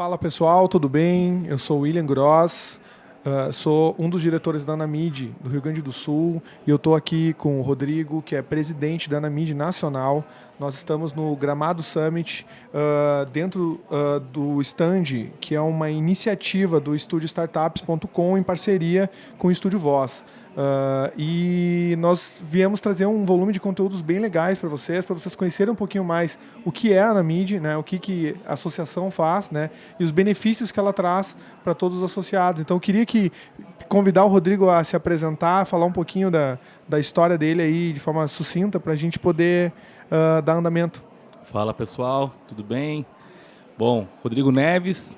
Fala pessoal, tudo bem? Eu sou o William Gross, sou um dos diretores da Anamid do Rio Grande do Sul e eu estou aqui com o Rodrigo, que é presidente da Anamid Nacional. Nós estamos no Gramado Summit, dentro do stand, que é uma iniciativa do estúdio Startups.com em parceria com o Estúdio Voz. E nós viemos trazer um volume de conteúdos bem legais para vocês conhecerem um pouquinho mais o que é a Anamid, né, o que a associação faz, né, e os benefícios que ela traz para todos os associados. Então eu queria convidar o Rodrigo a se apresentar, falar um pouquinho da história dele aí de forma sucinta para a gente poder dar andamento. Fala pessoal, tudo bem? Bom, Rodrigo Neves,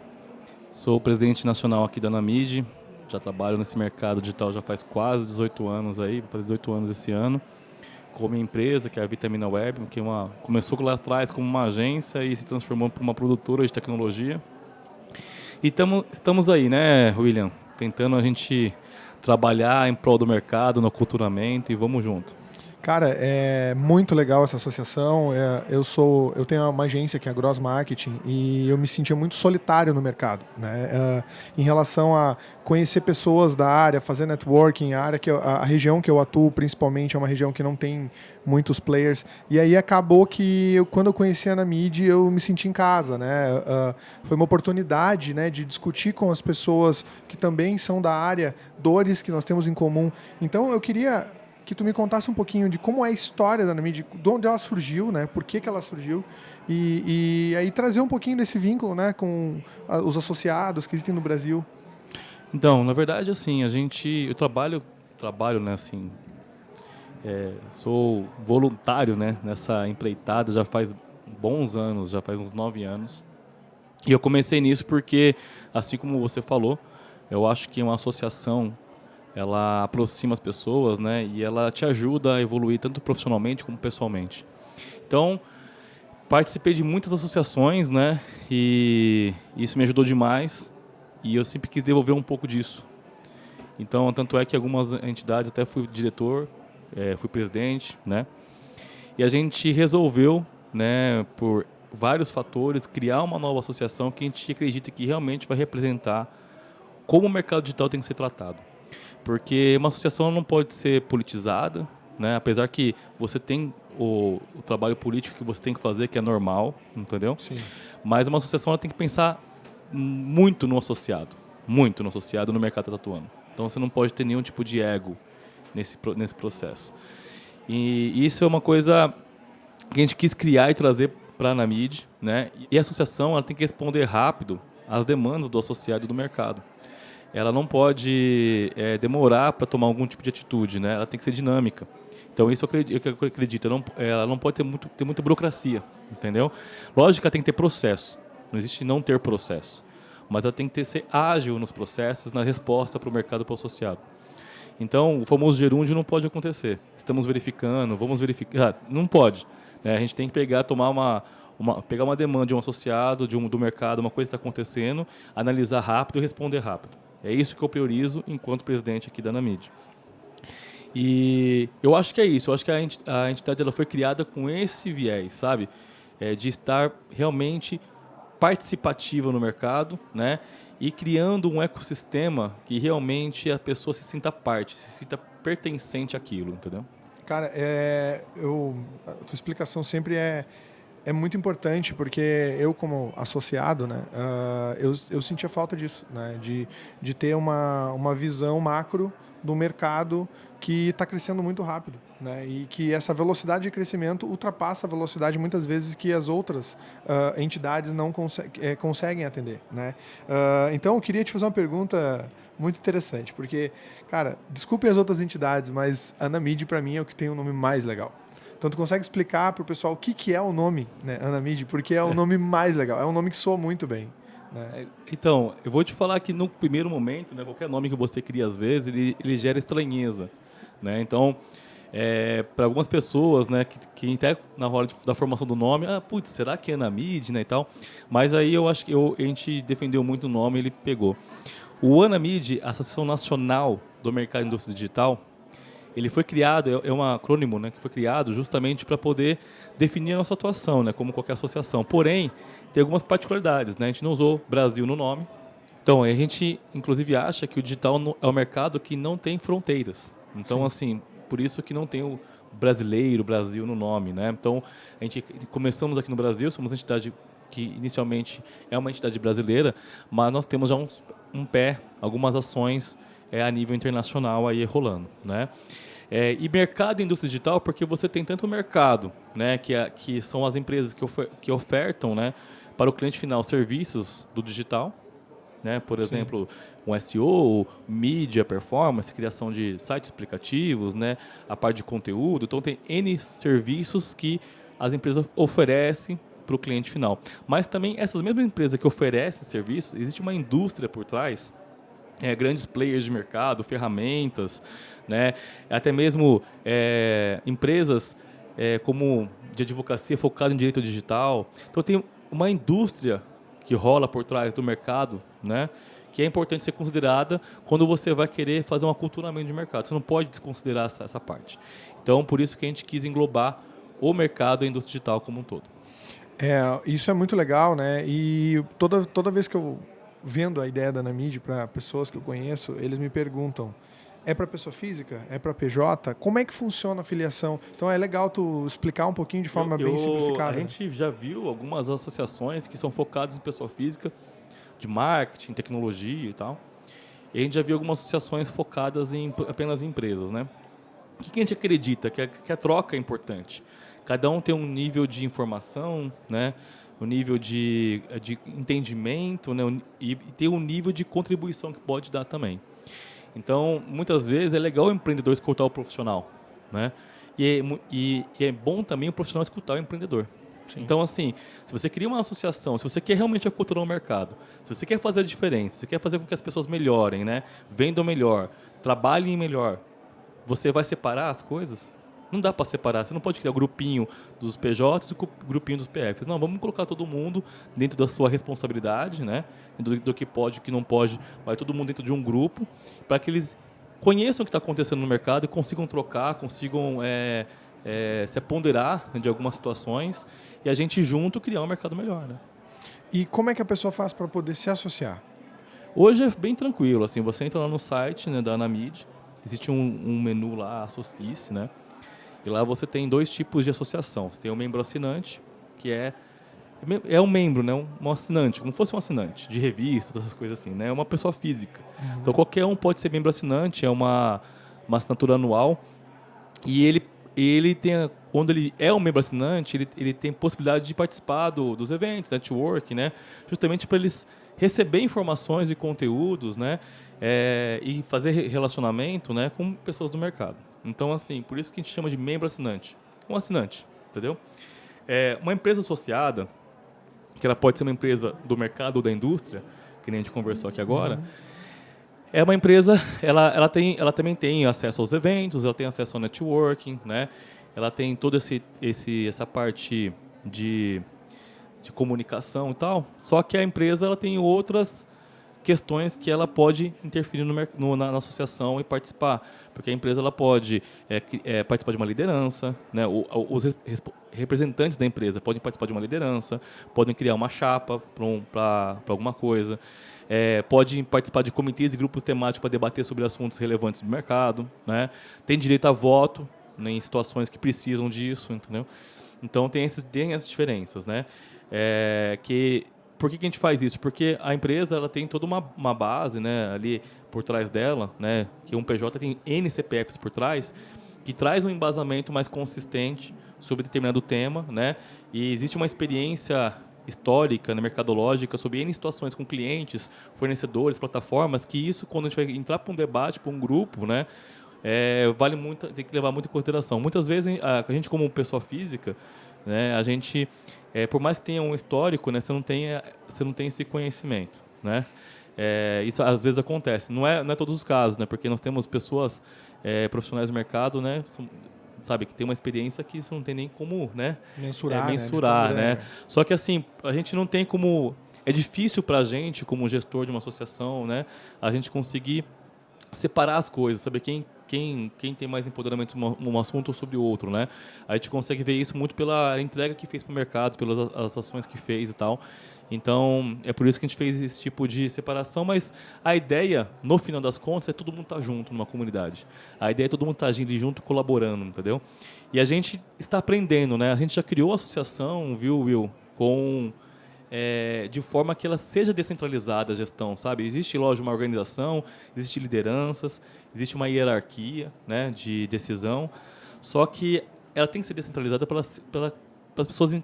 sou o presidente nacional aqui da Anamid. Já trabalho nesse mercado digital já faz quase 18 anos aí, vou fazer 18 anos esse ano, com a minha empresa, que é a Vitamina Web, que começou lá atrás como uma agência e se transformou para uma produtora de tecnologia. E estamos aí, né, William? Tentando a gente trabalhar em prol do mercado, no aculturamento e vamos junto. Cara, é muito legal essa associação. Eu tenho uma agência que é a Gross Marketing e eu me sentia muito solitário no mercado, né? Em relação a conhecer pessoas da área, fazer networking, a região que eu atuo principalmente é uma região que não tem muitos players. E aí acabou que quando eu conheci a Anamid, eu me senti em casa, né? Foi uma oportunidade, né, de discutir com as pessoas que também são da área, dores que nós temos em comum. Então eu queria que tu me contasse um pouquinho de como é a história da Anamid, de onde ela surgiu, né? Por que ela surgiu e aí trazer um pouquinho desse vínculo, né, com os associados que existem no Brasil. Então, na verdade, assim, eu trabalho, né, assim, sou voluntário, né, nessa empreitada já faz bons anos, já faz uns 9 anos. E eu comecei nisso porque, assim como você falou, eu acho que uma associação ela aproxima as pessoas, né, e ela te ajuda a evoluir tanto profissionalmente como pessoalmente. Então, participei de muitas associações, né, e isso me ajudou demais e eu sempre quis devolver um pouco disso. Então, tanto é que algumas entidades, até fui diretor, fui presidente, né, e a gente resolveu, né, por vários fatores, criar uma nova associação que a gente acredita que realmente vai representar como o mercado digital tem que ser tratado. Porque uma associação não pode ser politizada, né? Apesar que você tem o trabalho político que você tem que fazer, que é normal, entendeu? Sim. Mas uma associação ela tem que pensar muito no associado no mercado que está atuando. Então você não pode ter nenhum tipo de ego nesse processo. E isso é uma coisa que a gente quis criar e trazer para a Anamid, né? E a associação ela tem que responder rápido às demandas do associado e do mercado. Ela não pode demorar para tomar algum tipo de atitude, né? Ela tem que ser dinâmica. Então, isso eu acredito. Ela não pode ter muita burocracia, entendeu? Lógico que ela tem que ter processo. Não existe não ter processo. Mas ela tem que ser ágil nos processos, na resposta para o mercado para o associado. Então, o famoso gerúndio não pode acontecer. Estamos verificando, vamos verificar. Não pode. Né? A gente tem que pegar uma demanda de um associado, do mercado, uma coisa que está acontecendo, analisar rápido e responder rápido. É isso que eu priorizo enquanto presidente aqui da Anamid. E eu acho que é isso. Eu acho que a entidade ela foi criada com esse viés, sabe? De estar realmente participativa no mercado, né? E criando um ecossistema que realmente a pessoa se sinta parte, se sinta pertencente àquilo, entendeu? Cara, a tua explicação sempre é muito importante, porque eu, como associado, né, eu sentia falta disso, né, de ter uma visão macro do mercado que está crescendo muito rápido, né, e que essa velocidade de crescimento ultrapassa a velocidade, muitas vezes, que as outras entidades não conseguem atender. Né. Então, eu queria te fazer uma pergunta muito interessante, porque, cara, desculpem as outras entidades, mas a Anamid, para mim, é o que tem o nome mais legal. Então, tu consegue explicar para o pessoal o que é o nome, né, Anamid? Porque é o nome mais legal, é um nome que soa muito bem. Né? Então, eu vou te falar que no primeiro momento, né, qualquer nome que você cria às vezes, ele gera estranheza. Né? Então, para algumas pessoas, né, que até na hora da formação do nome, putz, será que é Anamid, né, e tal? Mas aí eu acho que a gente defendeu muito o nome, ele pegou. O Anamid, a Associação Nacional do Mercado e Indústria Digital, ele foi criado, é um acrônimo, né, que foi criado justamente para poder definir a nossa atuação, né, como qualquer associação. Porém, tem algumas particularidades, né? A gente não usou Brasil no nome. Então, a gente, inclusive, acha que o digital é um mercado que não tem fronteiras. Então, Sim. assim, por isso que não tem o brasileiro, Brasil no nome, né? Então, a gente começamos aqui no Brasil, somos uma entidade que inicialmente é uma entidade brasileira, mas nós temos já um pé, algumas ações a nível internacional aí rolando, né? E mercado e indústria digital, porque você tem tanto o mercado, né, que são as empresas que ofertam, né, para o cliente final serviços do digital, né, por exemplo, um SEO, mídia, performance, criação de sites explicativos, né, a parte de conteúdo. Então, tem N serviços que as empresas oferecem para o cliente final. Mas também essas mesmas empresas que oferecem serviços, existe uma indústria por trás, grandes players de mercado, ferramentas, né? Até mesmo empresas como de advocacia focada em direito digital. Então tem uma indústria que rola por trás do mercado, né? Que é importante ser considerada quando você vai querer fazer um aculturamento de mercado. Você não pode desconsiderar essa parte. Então, por isso que a gente quis englobar o mercado e a indústria digital como um todo. Isso é muito legal, né? E toda vez que eu vendo a ideia da Anamid para pessoas que eu conheço, eles me perguntam: é para pessoa física? É para PJ? Como é que funciona a filiação? Então é legal tu explicar um pouquinho de forma bem simplificada. A gente já viu algumas associações que são focadas em pessoa física, de marketing, tecnologia e tal. E a gente já viu algumas associações focadas apenas em empresas, né? O que a gente acredita? Que a troca é importante. Cada um tem um nível de informação, né? Um nível de entendimento, né? E tem um nível de contribuição que pode dar também. Então, muitas vezes é legal o empreendedor escutar o profissional, né? E é bom também o profissional escutar o empreendedor. Sim. Então, assim, se você cria uma associação, se você quer realmente aculturar o mercado, se você quer fazer a diferença, se você quer fazer com que as pessoas melhorem, né? Vendam melhor, trabalhem melhor, você vai separar as coisas? Não dá para separar. Você não pode criar o grupinho dos PJs e o grupinho dos PFs. Não, vamos colocar todo mundo dentro da sua responsabilidade, né? Do que pode, o que não pode. Vai todo mundo dentro de um grupo para que eles conheçam o que está acontecendo no mercado e consigam trocar, consigam se aponderar, né, de algumas situações e a gente junto criar um mercado melhor, né? E como é que a pessoa faz para poder se associar? Hoje é bem tranquilo. Assim, você entra lá no site, né, da Anamid, existe um menu lá, associe-se, né? E lá você tem 2 tipos de associação. Você tem o membro assinante, que é um membro, né? Um assinante, como fosse um assinante de revista, essas coisas assim, né? É uma pessoa física. Uhum. Então qualquer um pode ser membro assinante, é uma assinatura anual. E ele tem, quando ele é um membro assinante, ele tem possibilidade de participar dos eventos, network, né? Justamente para eles receber informações e conteúdos, né? E fazer relacionamento, né, com pessoas do mercado. Então, assim, por isso que a gente chama de membro assinante. Um assinante, entendeu? Uma empresa associada, que ela pode ser uma empresa do mercado ou da indústria, que nem a gente conversou aqui agora, é uma empresa, ela também tem acesso aos eventos, ela tem acesso ao networking, né? Ela tem toda essa parte de comunicação e tal, só que a empresa ela tem outras questões que ela pode interferir na associação e participar, porque a empresa ela pode participar de uma liderança, né? Os representantes da empresa podem participar de uma liderança, podem criar uma chapa para alguma coisa, podem participar de comitês e grupos temáticos para debater sobre assuntos relevantes do mercado, né? Tem direito a voto, né, em situações que precisam disso, entendeu? Então tem essas diferenças, né? Por que a gente faz isso? Porque a empresa ela tem toda uma base, né, ali por trás dela, né, que um PJ tem N CPFs por trás, que traz um embasamento mais consistente sobre determinado tema, né, e existe uma experiência histórica, né, mercadológica, sobre N situações com clientes, fornecedores, plataformas, que isso, quando a gente vai entrar para um debate, para um grupo, né, vale muito, tem que levar muito em consideração. Muitas vezes, a gente como pessoa física, né, a gente, por mais que tenha um histórico, né, você não tem esse conhecimento, né? Isso às vezes acontece. Não é todos os casos, né? Porque nós temos pessoas profissionais do mercado, né? Sabe, que tem uma experiência que isso não tem nem como, né? Mensurar, né? Só que assim, a gente não tem como... É difícil para a gente, como gestor de uma associação, né? A gente conseguir separar as coisas, saber quem tem mais empoderamento num assunto ou sobre o outro, né? A gente consegue ver isso muito pela entrega que fez para o mercado, pelas as ações que fez e tal. Então, é por isso que a gente fez esse tipo de separação, mas a ideia, no final das contas, é todo mundo estar junto numa comunidade. A ideia é todo mundo estar agindo junto, colaborando, entendeu? E a gente está aprendendo, né? A gente já criou a associação, viu, Will, com de forma que ela seja descentralizada a gestão, sabe? Existe, lógico, uma organização, existe lideranças, existe uma hierarquia, né, de decisão, só que ela tem que ser descentralizada para as pessoas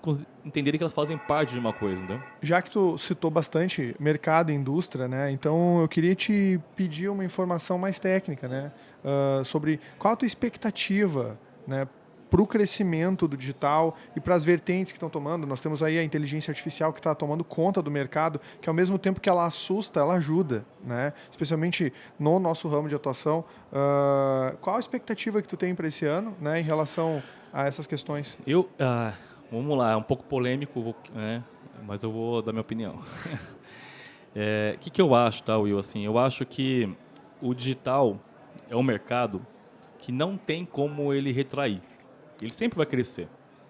entenderem que elas fazem parte de uma coisa, entendeu? Já que tu citou bastante mercado e indústria, né? Então eu queria te pedir uma informação mais técnica, né? Sobre qual a tua expectativa, né? Para o crescimento do digital e para as vertentes que estão tomando. Nós temos aí a inteligência artificial que está tomando conta do mercado, que ao mesmo tempo que ela assusta, ela ajuda, né? Especialmente no nosso ramo de atuação. Qual a expectativa que tu tem para esse ano, né, em relação a essas questões? Vamos lá, é um pouco polêmico, né? Mas eu vou dar minha opinião. O que eu acho, tá, Will? Assim, eu acho que o digital é um mercado que não tem como ele retrair. Ele sempre vai crescer,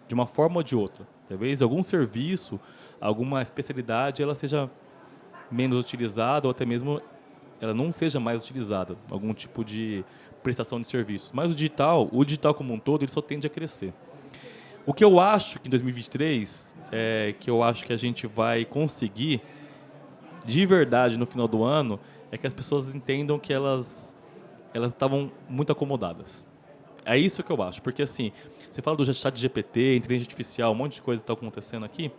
de uma forma ou de outra. Talvez algum serviço, alguma especialidade, ela seja menos utilizada ou até mesmo ela não seja mais utilizada, algum tipo de prestação de serviço. Mas o digital como um todo, ele só tende a crescer. O que eu acho que em 2023, que eu acho que a gente vai conseguir, de verdade, no final do ano, é que as pessoas entendam que elas estavam muito acomodadas. É isso que eu acho, porque assim, você fala do chat GPT, inteligência artificial, um monte de coisa está acontecendo aqui,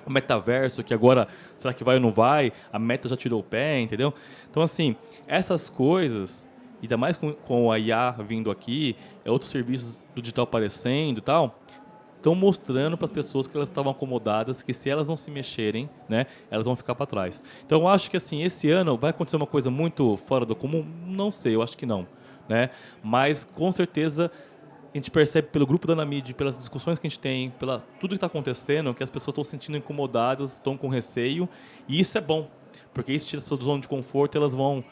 o metaverso, que agora, será que vai ou não vai? A Meta já tirou o pé, entendeu? Então, assim, essas coisas, ainda mais com a IA vindo aqui, outros serviços do digital aparecendo e tal, estão mostrando para as pessoas que elas estavam acomodadas, que se elas não se mexerem, né, elas vão ficar para trás. Então, eu acho que assim, esse ano vai acontecer uma coisa muito fora do comum? Não sei, eu acho que não. Né? Mas, com certeza, a gente percebe pelo grupo da Anamid, pelas discussões que a gente tem, pela tudo que está acontecendo, que as pessoas estão se sentindo incomodadas, estão com receio, e isso é bom, porque isso tira as pessoas do zona de conforto e elas vão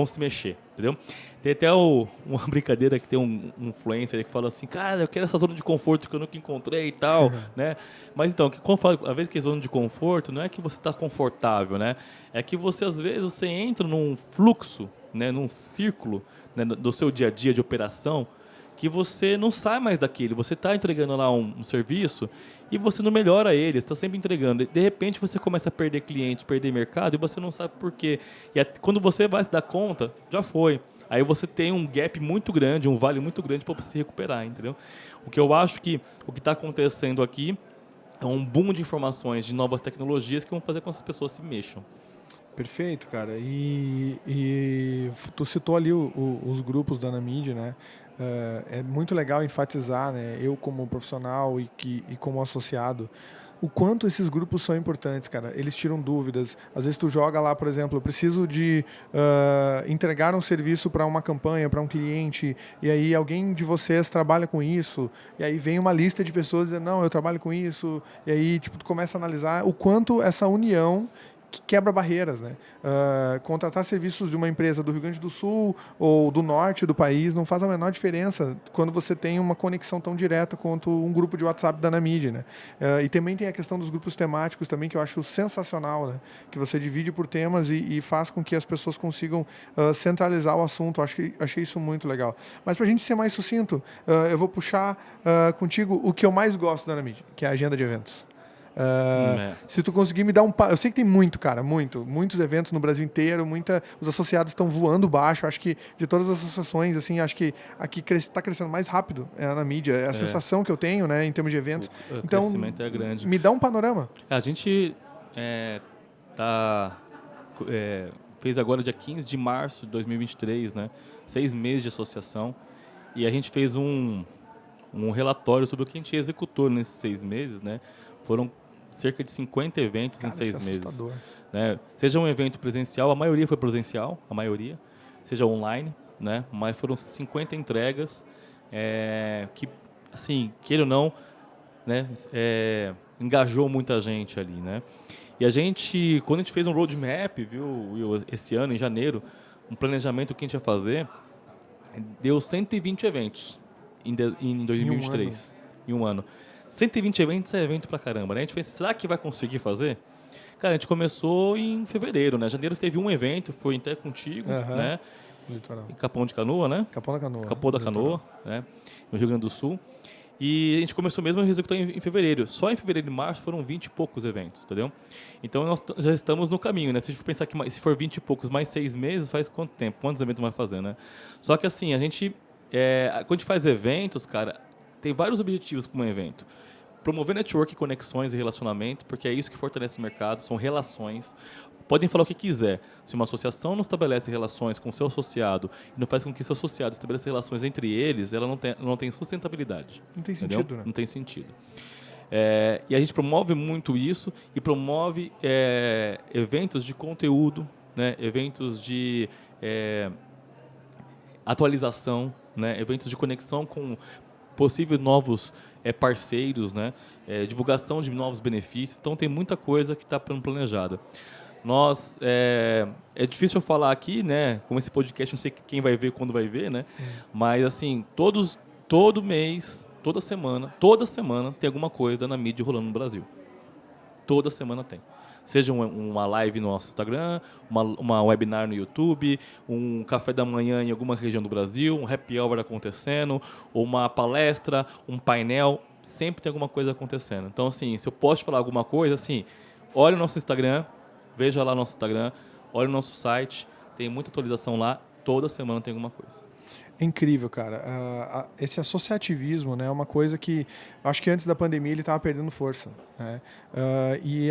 se mexer, entendeu? Tem até uma brincadeira que tem um influencer que fala assim, cara, eu quero essa zona de conforto que eu nunca encontrei e tal, né? Mas então, quando fala, às vezes que é zona de conforto, não é que você está confortável, né? É que você, às vezes, você entra num fluxo, né, num círculo, né, do seu dia a dia de operação, que você não sai mais daquilo. Você está entregando lá um serviço e você não melhora ele, está sempre entregando. De repente você começa a perder cliente, perder mercado e você não sabe por quê. E quando você vai se dar conta, já foi. Aí você tem um gap muito grande, um vale muito grande para se recuperar, entendeu? O que eu acho que o que está acontecendo aqui é um boom de informações, de novas tecnologias que vão fazer com que as pessoas se mexam. Perfeito, cara. E tu citou ali os grupos da Anamid, né? É muito legal enfatizar, né? Eu como profissional e como associado, o quanto esses grupos são importantes, cara. Eles tiram dúvidas. Às vezes tu joga lá, por exemplo, eu preciso de entregar um serviço para uma campanha, para um cliente, e aí alguém de vocês trabalha com isso, e aí vem uma lista de pessoas dizendo, não, eu trabalho com isso, e aí tipo, tu começa a analisar o quanto essa união que quebra barreiras, né? Contratar serviços de uma empresa do Rio Grande do Sul ou do norte do país não faz a menor diferença quando você tem uma conexão tão direta quanto um grupo de WhatsApp da Anamid, né? E também tem a questão dos grupos temáticos também, que eu acho sensacional, né? Que você divide por temas e faz com que as pessoas consigam centralizar o assunto. Achei isso muito legal. Mas para a gente ser mais sucinto, eu vou puxar contigo o que eu mais gosto da Anamid, que é a agenda de eventos. Se tu conseguir me dar eu sei que tem muito, cara, muitos eventos no Brasil inteiro, os associados estão voando baixo. Acho que de todas as associações, assim, acho que aqui está crescendo mais rápido na mídia. É a sensação que eu tenho, né, em termos de eventos. O então, crescimento é grande. Me dá um panorama. A gente fez agora dia 15 de março de 2023, né, 6 meses de associação, e a gente fez um relatório sobre o que a gente executou nesses 6 meses, né. Foram cerca de 50 eventos em 6 meses. Né? Seja um evento presencial, a maioria foi presencial, seja online, né? Mas foram 50 entregas que, assim, queira ou não, né? Engajou muita gente ali, né? E quando a gente fez um roadmap, viu, esse ano, em janeiro, um planejamento que a gente ia fazer, deu 120 eventos em 2023, em um ano. 120 eventos é evento pra caramba, né? A gente pensa, será que vai conseguir fazer? Cara, a gente começou em fevereiro, né? Janeiro teve um evento, foi até contigo, né? Litoral. Em Capão de Canoa, né? Capão da Canoa. Capão da Canoa, né? No Rio Grande do Sul. E a gente começou mesmo a executar em fevereiro. Só em fevereiro e março foram 20 e poucos eventos, entendeu? Então nós já estamos no caminho, né? Se a gente for pensar que se for 20 e poucos mais 6 meses, faz quanto tempo? Quantos eventos vai fazer, né? Só que assim, a gente, quando a gente faz eventos, cara, tem vários objetivos com um evento. Promover network, conexões e relacionamento, porque é isso que fortalece o mercado, são relações. Podem falar o que quiser. Se uma associação não estabelece relações com o seu associado e não faz com que seu associado estabeleça relações entre eles, ela não tem sustentabilidade. Não tem entendeu? sentido, né? Não tem sentido. E a gente promove muito isso e promove eventos de conteúdo, né? Eventos de atualização, né? Eventos de conexão com possíveis novos parceiros, né? Divulgação de novos benefícios. Então, tem muita coisa que está planejada. Nós, é difícil eu falar aqui, né? Como esse podcast, não sei quem vai ver, quando vai ver, né? Mas, assim, todo mês, toda semana tem alguma coisa da Anamid rolando no Brasil. Toda semana tem. Seja uma live no nosso Instagram, uma webinar no YouTube, um café da manhã em alguma região do Brasil, um happy hour acontecendo, ou uma palestra, um painel, sempre tem alguma coisa acontecendo. Então, assim, se eu posso te falar alguma coisa, assim, olha o nosso Instagram, veja lá o nosso Instagram, olha o nosso site, tem muita atualização lá, toda semana tem alguma coisa. É incrível, cara. Esse associativismo, né, é uma coisa que acho que antes da pandemia ele estava perdendo força, né? E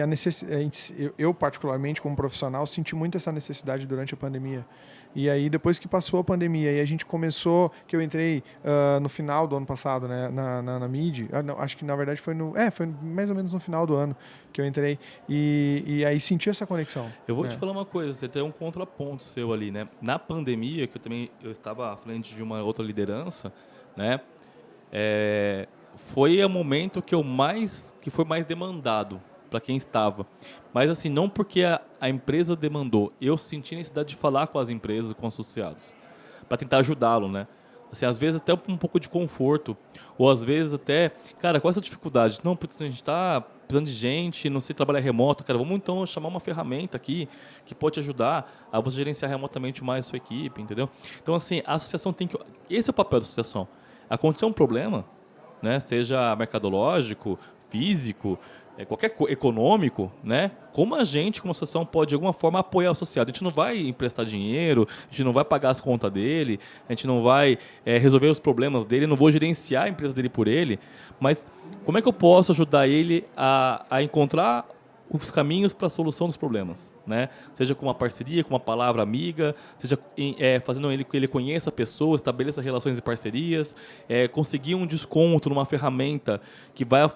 eu particularmente como profissional senti muito essa necessidade durante a pandemia. E aí depois que passou a pandemia e a gente começou, que eu entrei no final do ano passado, né, na Anamid, acho que na verdade foi mais ou menos no final do ano que eu entrei e aí senti essa conexão. Eu vou te falar uma coisa, você tem um contraponto seu ali, né? Na pandemia, que eu estava à frente de uma outra liderança, né? Foi o momento que foi mais demandado para quem estava. Mas assim, não porque a empresa demandou, eu senti a necessidade de falar com as empresas, com os associados, para tentar ajudá-lo, né? Assim, às vezes até um pouco de conforto, ou às vezes até, cara, qual é essa dificuldade? Não, porque a gente está precisando de gente, não sei trabalhar remoto, cara, vamos então chamar uma ferramenta aqui que pode te ajudar a você gerenciar remotamente mais a sua equipe, entendeu? Então, assim, a associação tem que... Esse é o papel da associação. Aconteceu um problema, né? Seja mercadológico, físico, qualquer econômico, né? Como a gente, como associação, pode de alguma forma apoiar o associado? A gente não vai emprestar dinheiro, a gente não vai pagar as contas dele, a gente não vai resolver os problemas dele, não vou gerenciar a empresa dele por ele, mas como é que eu posso ajudar ele a encontrar os caminhos para a solução dos problemas, né? Seja com uma parceria, com uma palavra amiga, seja fazendo que ele conheça pessoas, estabeleça relações e parcerias, conseguir um desconto numa ferramenta que vai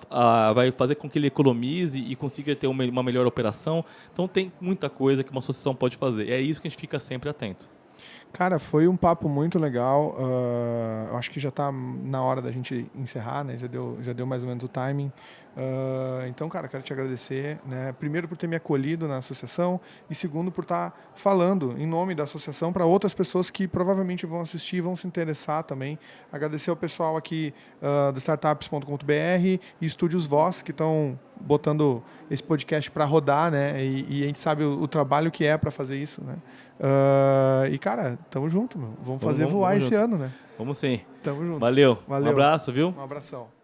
fazer com que ele economize e consiga ter uma melhor operação. Então tem muita coisa que uma associação pode fazer. É isso que a gente fica sempre atento. Cara, foi um papo muito legal. Eu acho que já está na hora da gente encerrar, né? Já deu mais ou menos o timing. Então, cara, quero te agradecer, né? Primeiro por ter me acolhido na associação e segundo por estar falando em nome da associação para outras pessoas que provavelmente vão assistir e vão se interessar também. Agradecer ao pessoal aqui do startups.com.br e Estúdios Voz, que estão botando esse podcast para rodar, né? E a gente sabe o trabalho que é para fazer isso, né? E, cara, tamo junto, meu. Vamos fazer voar esse ano, né? Vamos sim. Tamo junto. Valeu. Um abraço, viu? Um abração.